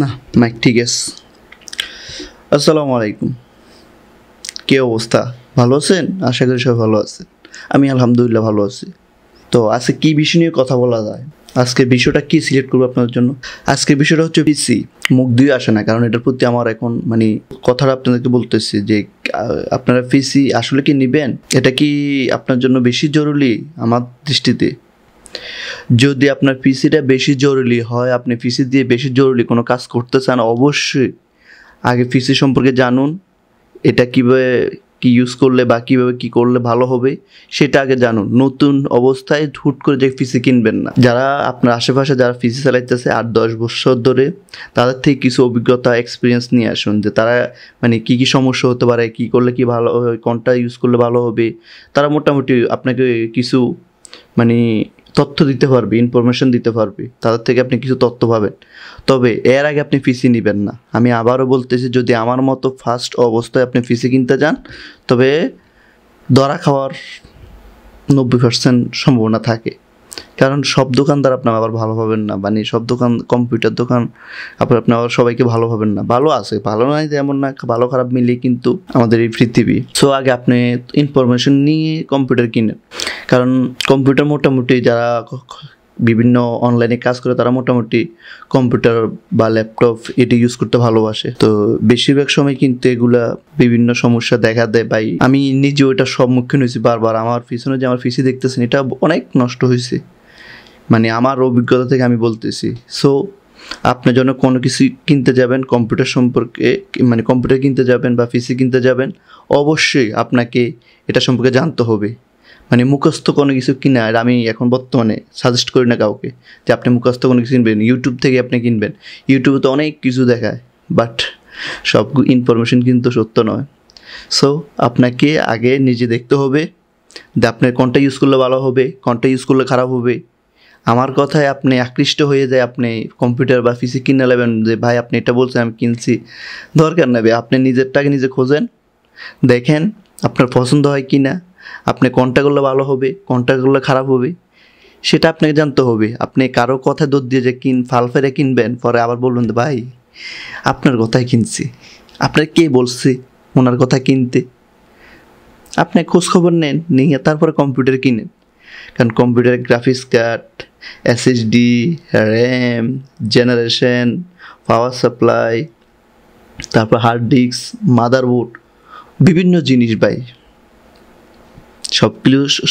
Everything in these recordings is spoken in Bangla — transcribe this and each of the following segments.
না, মাইক ঠিক আছে। আসসালামু আলাইকুম। কি অবস্থা? ভালো আছেন? আশা করি সবাই ভালো আছেন। আমি আলহামদুলিল্লাহ ভালো আছি। তো আজকে কি বিষয় নিয়ে কথা বলা যায়? আজকের বিষয়টা কি সিলেক্ট করবো আপনাদের জন্য? আজকের বিষয়টা হচ্ছে পিসি। মুখ দিয়ে আসে না, কারণ এটার প্রতি আমার এখন কথাটা আপনাদেরকে বলতেছি যে আপনারা পিসি আসলে কি নিবেন? এটা কি আপনার জন্য বেশি জরুরি আমার দৃষ্টিতে? যদি আপনার পিসিটা বেশি জরুরি হয়, আপনি পিসি দিয়ে বেশি জরুরি কোনো কাজ করতে চান, অবশ্যই আগে পিসি সম্পর্কে জানুন। এটা কীভাবে কি ইউজ করলে বা কীভাবে কী করলে ভালো হবে সেটা আগে জানুন। নতুন অবস্থায় হুট করে যে পিসি কিনবেন না। যারা আপনার আশেপাশে যারা পিসি চালাইতেছে 8-10 বছর ধরে, তাদের থেকে কিছু অভিজ্ঞতা এক্সপিরিয়েন্স নিয়ে আসুন, যে তারা কী কী সমস্যা হতে পারে, কী করলে কি ভালো হবে, কোনটা ইউজ করলে ভালো হবে। তারা মোটামুটি আপনাকে কিছু তথ্য দিতে পারবে, ইনফরমেশন দিতে পারবে, তাদের থেকে আপনি কিছু তথ্য পাবেন। তবে এর আগে আপনি পিসি নেবেন না। আমি আবারও বলতেছি, যদি আমার মতো ফার্স্ট অবস্থায় আপনি পিসি কিনতে যান, তবে ধরা খাওয়ার 90% সম্ভাবনা থাকে। কারণ সব দোকানদার আপনার আবার ভালো পাবেন না, সব কম্পিউটার দোকান আপনি আবার সবাইকে ভালো পাবেন না। ভালো আছে, ভালো নাই তেমন না, ভালো খারাপ মিলিয়ে কিন্তু আমাদের এই পৃথিবী। সো আগে আপনি ইনফরমেশন নিয়ে কম্পিউটার কিনেন। কারণ কম্পিউটার মোটামুটি যারা বিভিন্ন অনলাইনে কাজ করে, তারা মোটামুটি কম্পিউটার বা ল্যাপটপ এটি ইউজ করতে ভালোবাসে। তো বেশিরভাগ সময় কিন্তু এগুলা বিভিন্ন সমস্যা দেখা দেয়। আমি নিজে ওইটার সম্মুখীন হয়েছি বারবার। আমার পিছনে যে আমার পিসি দেখতেছেন, এটা অনেক নষ্ট হয়েছে, আমার অভিজ্ঞতা থেকে আমি বলতেছি। সো আপনি যখন কোনো কিছু কিনতে যাবেন কম্পিউটার সম্পর্কে, কম্পিউটার কিনতে যাবেন বা পিসি কিনতে যাবেন, অবশ্যই আপনাকে এটা সম্পর্কে জানতে হবে। মুখস্থ কোনো কিছু কিনা আমি এখন বর্তমানে সাজেস্ট করি না কাউকে যে আপনি মুখস্থ কোনো কিছু কিনবেন। ইউটিউব থেকে আপনি কিনবেন। ইউটিউবে তো অনেক কিছু দেখায়, বাট সব ইনফরমেশন কিন্তু সত্য নয়। সো আপনাকে আগে নিজে দেখতে হবে যে আপনার কোনটা ইউজ করলে ভালো হবে, কোনটা ইউজ করলে খারাপ হবে। আমার কথায় আপনি আকৃষ্ট হয়ে যায়, আপনি কম্পিউটার বা পিসি কিনে নেবেন যে ভাই আপনি এটা বলছেন আমি কিনছি, দরকার নেবে। আপনি নিজেরটাকে নিজে খোঁজেন, দেখেন আপনার পছন্দ হয় কি না, আপনি কোনটা করলে ভালো হবে, কোনটা করলে খারাপ হবে, সেটা আপনাকে জানতে হবে। আপনি কারো কথা দোষ দিয়ে যে ফাল ফেরে কিনবেন, পরে আবার বলবেন যে ভাই আপনার কথাই কিনছি, আপনার কে বলছে ওনার কথা কিনতে? আপনি খোঁজখবর নেন, নিয়ে তারপরে কম্পিউটার কিনেন। কারণ কম্পিউটারের graphics card, SSD, RAM, generation, power supply, তারপর হার্ড ডিস্ক, মাদারবোর্ড, বিভিন্ন জিনিস ভাই,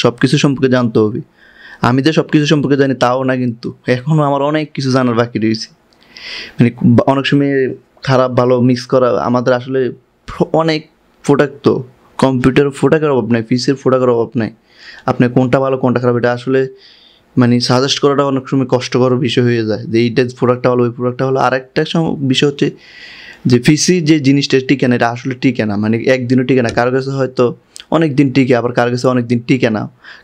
সব কিছু সম্পর্কে জানতে হবে। আমি তো সব কিছু সম্পর্কে জানি তাও না, কিন্তু এখনও আমার অনেক কিছু জানার বাকি রয়েছে। অনেক সময় খারাপ ভালো মিক্স করা আমাদের আসলে অনেক প্রোডাক্ট, তো কম্পিউটার প্রোডাক্টের অভাব নাই, পিসির প্রোডাক্টের অভাব নাই। আপনি কোনটা ভালো কোনটা খারাপ এটা আসলে সাজেস্ট করাটা অনেক সময় কষ্টকর বিষয় হয়ে যায়, যে এইটা প্রোডাক্টটা ভালো ওই প্রোডাক্টটা ভালো। আর একটা বিষয় হচ্ছে যে পিসি যে জিনিসটা টিকে না, এটা আসলে টিকে না, একদিনও টিকে না। কারো কাছে হয়তো অনেক দিন টিকে, আবার কারো কাছে অনেক দিন টিকে না।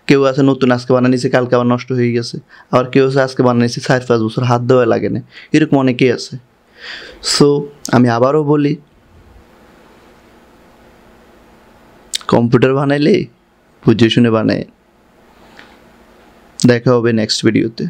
কেউ আছে নতুন আজকে বানিয়েছে, কালকে আবার নষ্ট হয়ে গেছে। আবার কেউ আছে আজকে বানিয়েছে 4-5 বছর হাত দেওয়া লাগে না, এরকম অনেকেই আছে। সো আমি আবারও বলি, কম্পিউটার বানাইলে বুঝে শুনে বানায়। দেখা হবে নেক্সট ভিডিওতে।